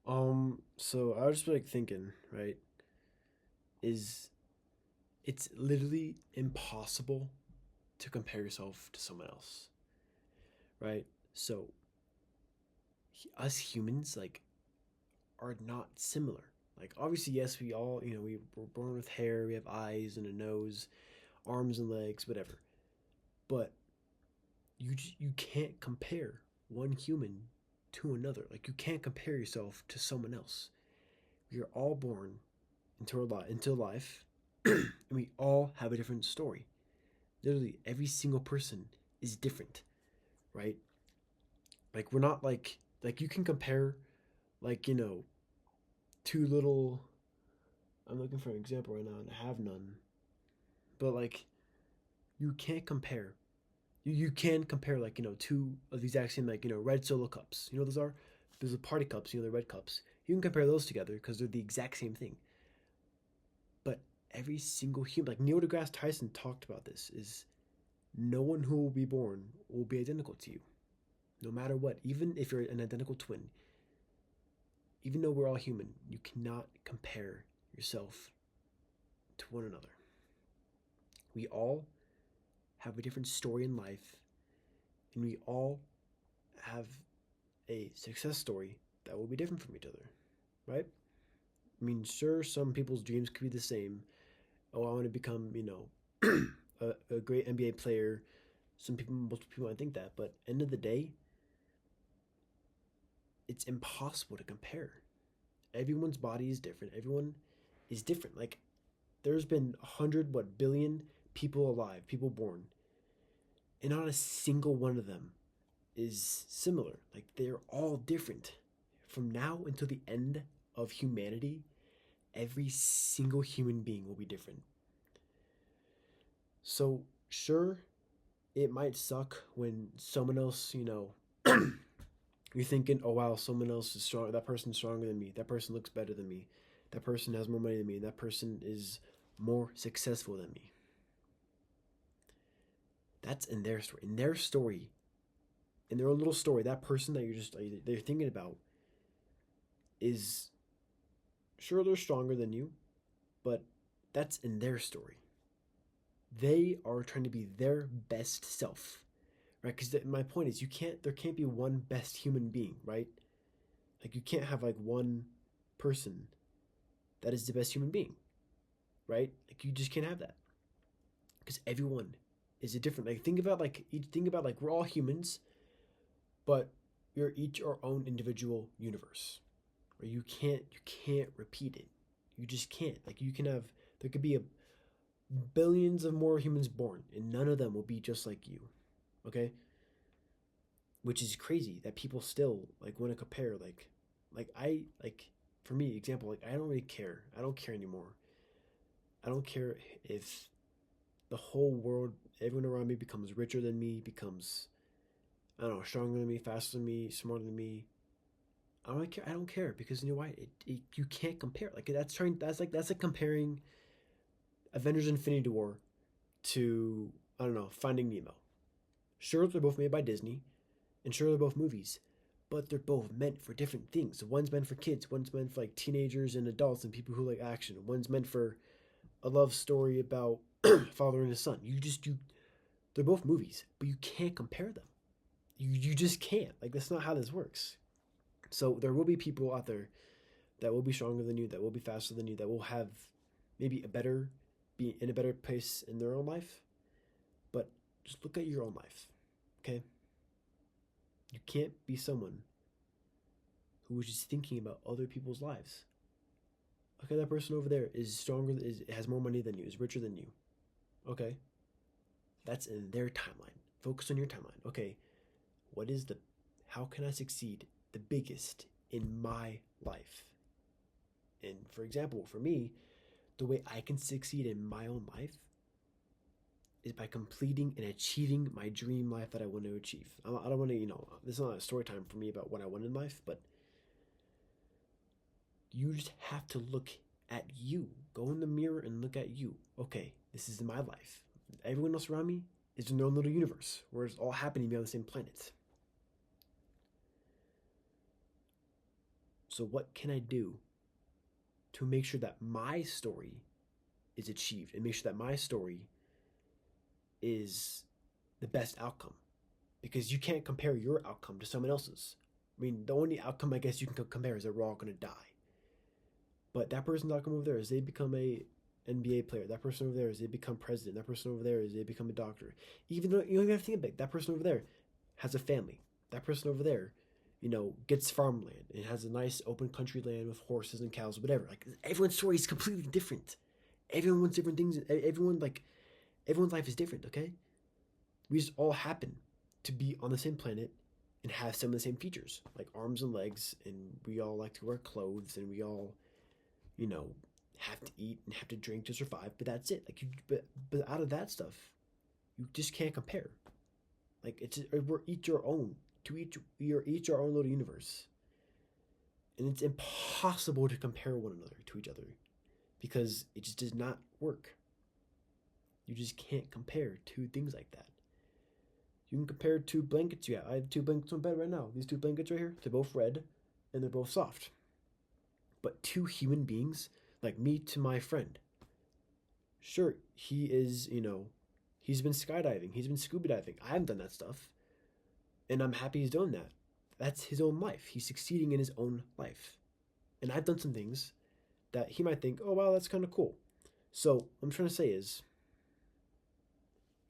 So I was just like thinking, right? Is it's literally impossible to compare yourself to someone else, right? So us humans are not similar. Like obviously, yes, we all we were born with hair, we have eyes and a nose, arms and legs, whatever. But you can't compare one human to another. Like you can't compare yourself to someone else. We are all born into life, and we all have a different story. Literally, every single person is different, right? Like we're not like you can compare like two little. I'm looking for an example right now, and I have none. But like you can't compare. You can compare like two of the exact same red solo cups. You know what those are? Those are party cups. The red cups. You can compare those together because they're the exact same thing. But every single human, like Neil deGrasse Tyson talked about this, is no one who will be born will be identical to you, no matter what. Even if you're an identical twin, even though we're all human, you cannot compare yourself to one another. We all have a different story in life, and we all have a success story that will be different from each other, right? I mean, sure, some people's dreams could be the same. Oh, I want to become, a great NBA player. Most people might think that, but end of the day, it's impossible to compare. Everyone's body is different. Everyone is different. Like there's been 100 billion people alive, people born, and not a single one of them is similar. Like they're all different. From now until the end of humanity, every single human being will be different. So sure, it might suck when someone else, you're thinking, oh wow, someone else is strong. That person's stronger than me. That person looks better than me. That person has more money than me. That person is more successful than me. That's in their story. In their story, in their own little story, that person that they're thinking about is sure they're stronger than you, but that's in their story. They are trying to be their best self, right? Because my point is, there can't be one best human being, right? Like you can't have like one person that is the best human being, right? Like you just can't have that because everyone is a different. Like think about like we're all humans, but we're each our own individual universe. Right? You can't repeat it. You just can't. Like you can have there could be a billions of more humans born, and none of them will be just like you. Okay, which is crazy that people still like want to compare. Like I like for me example like I don't really care. I don't care anymore. I don't care if the whole world, everyone around me becomes richer than me, becomes I don't know, stronger than me, faster than me, smarter than me. I don't care. I don't care because you know why? You can't compare. Like that's like comparing Avengers: Infinity War to I don't know Finding Nemo. Sure, they're both made by Disney, and sure they're both movies, but they're both meant for different things. One's meant for kids. One's meant for like teenagers and adults and people who like action. One's meant for a love story about father and his son. They're both movies, but you can't compare them. You just can't. Like that's not how this works. So there will be people out there that will be stronger than you, that will be faster than you, that will have maybe be in a better place in their own life. But just look at your own life, okay? You can't be someone who is just thinking about other people's lives. Okay, that person over there is stronger, has more money than you, is richer than you. Okay, that's in their timeline. Focus on your timeline. Okay, what is the, how can I succeed the biggest in my life? And for example, for me, the way I can succeed in my own life is by completing and achieving my dream life that I want to achieve. I don't want to, this is not a story time for me about what I want in life, but you just have to look at you. Go in the mirror and look at you. Okay, this is my life. Everyone else around me is in their own little universe where it's all happening to me on the same planet. So what can I do to make sure that my story is achieved and make sure that my story is the best outcome? Because you can't compare your outcome to someone else's. I mean, the only outcome I guess you can compare is that we're all going to die. But that person's outcome over there is they become a NBA player. That person over there is they become president. That person over there is they become a doctor. Even though you don't even have to think about it, that person over there has a family. That person over there, gets farmland and has a nice open country land with horses and cows, whatever. Like everyone's story is completely different. Everyone wants different things. Everyone's life is different. Okay, we just all happen to be on the same planet and have some of the same features, like arms and legs, and we all like to wear clothes, and we all, have to eat and have to drink to survive. But that's it. But out of that stuff, you just can't compare. Like we're each our own. You're each our own little universe, and it's impossible to compare one another to each other because it just does not work. You just can't compare two things like that. You can compare two blankets you have. I have two blankets on bed right now. These two blankets right here, they're both red and they're both soft. But two human beings, like me to my friend, sure, he is, he's been skydiving, he's been scuba diving. I haven't done that stuff. And I'm happy he's doing that. That's his own life. He's succeeding in his own life. And I've done some things that he might think, oh, wow, that's kind of cool. So what I'm trying to say is,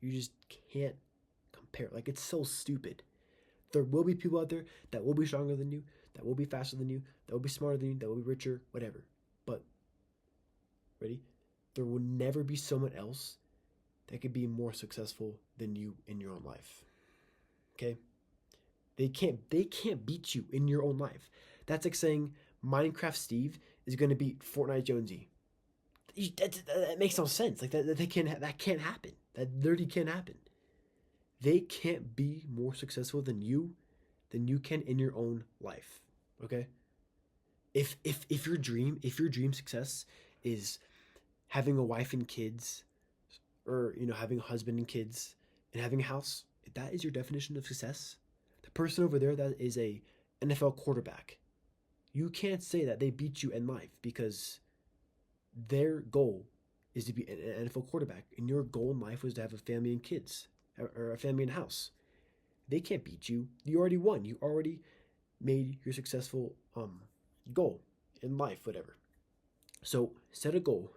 you just can't compare. Like, it's so stupid. There will be people out there that will be stronger than you, that will be faster than you, that will be smarter than you, that will be richer, whatever. But, ready? There will never be someone else that could be more successful than you in your own life. Okay? They can't beat you in your own life. That's like saying Minecraft Steve is going to beat Fortnite Jonesy. That makes no sense. Like that can't happen. That literally can't happen. They can't be more successful than you can in your own life. Okay? If your dream success is having a wife and kids, or having a husband and kids and having a house, if that is your definition of success, the person over there that is a NFL quarterback, you can't say that they beat you in life because their goal is to be an NFL quarterback, and your goal in life was to have a family and kids, or a family and house. They can't beat you. You already won. You already made your successful goal in life, whatever. So set a goal.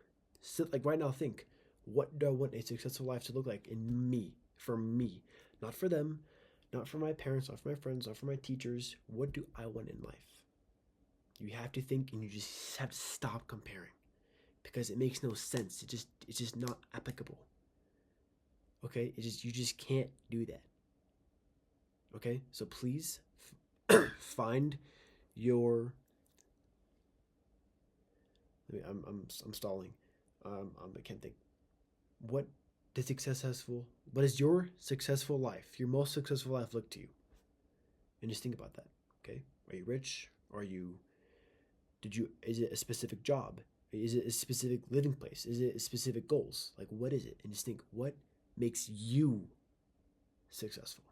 Like right now, think, what do I want a successful life to look like in me, for me, not for them, not for my parents, not for my friends, not for my teachers. What do I want in life? You have to think, and you just have to stop comparing, because it makes no sense. It's just not applicable. Okay? You just can't do that. Okay? So please find your. I'm stalling. I can't think. What does your successful life, your most successful life, look to you? And just think about that. Okay? Are you rich? Is it a specific job? Is it a specific living place? Is it specific goals? Like, what is it? And just think, what makes you successful?